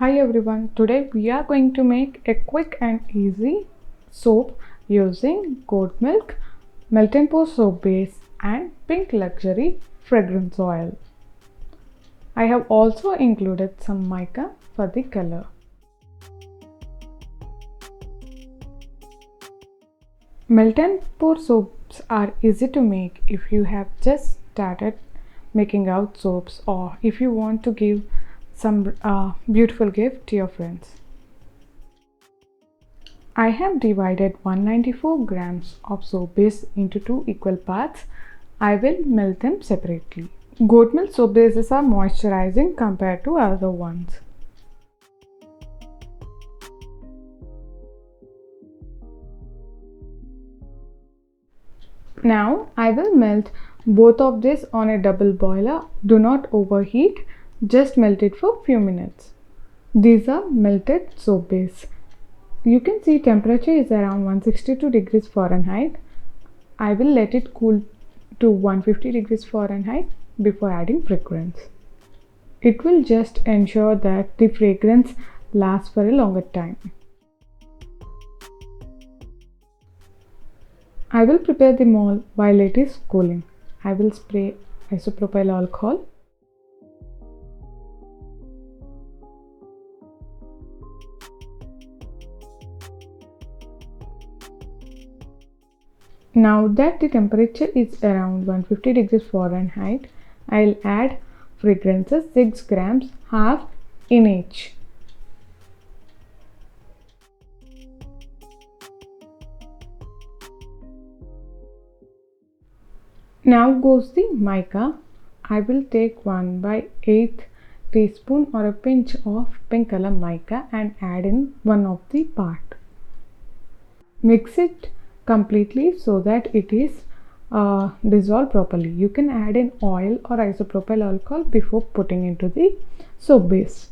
Hi everyone, today we are going to make a quick and easy soap using goat milk, melt and pour soap base and pink luxury fragrance oil. I have also included some mica for the color. Melt and pour soaps are easy to make if you have just started making out soaps or if you want to give some beautiful gift to your friends. I have divided 194 grams of soap base into two equal parts. I will melt them separately. Goat milk soap bases are moisturizing compared to other ones. Now I will melt both of this on a double boiler. Do not overheat, just melt it for few minutes. These are melted soap base. You can see temperature is around 162 degrees Fahrenheit. I will let it cool to 150 degrees Fahrenheit before adding fragrance. It will just ensure that the fragrance lasts for a longer time. I will prepare the mold while it is cooling. I will spray isopropyl alcohol. Now that the temperature is around 150 degrees Fahrenheit, I'll add fragrances 6 grams, half in each. Now goes the mica. I will take 1/8 teaspoon or a pinch of pink color mica and add in one of the part. Mix it completely so that it is dissolved properly. You can add in oil or isopropyl alcohol before putting into the soap base.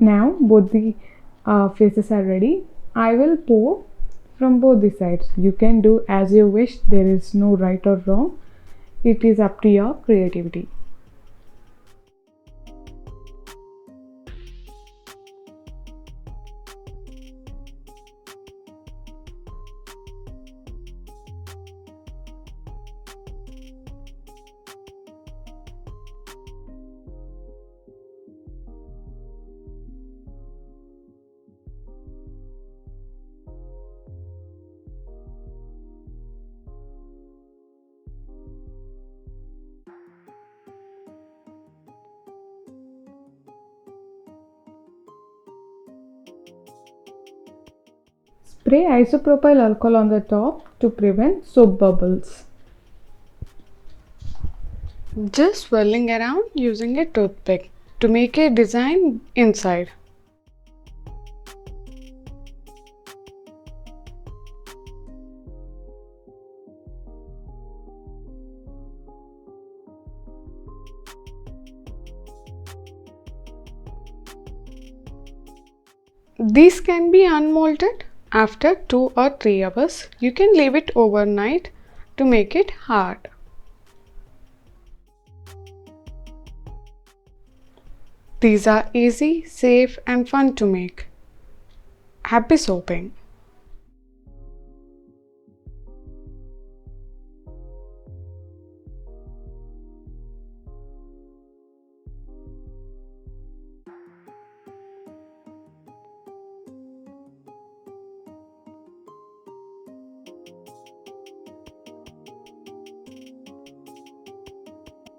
Now both the faces are ready. I will pour from both the sides. You can do as you wish. There is no right or wrong. It is up to your creativity. Spray isopropyl alcohol on the top to prevent soap bubbles. Just swirling around using a toothpick to make a design inside. These can be unmolded after 2 or 3 hours. You can leave it overnight to make it hard. These are easy, safe and fun to make. Happy soaping!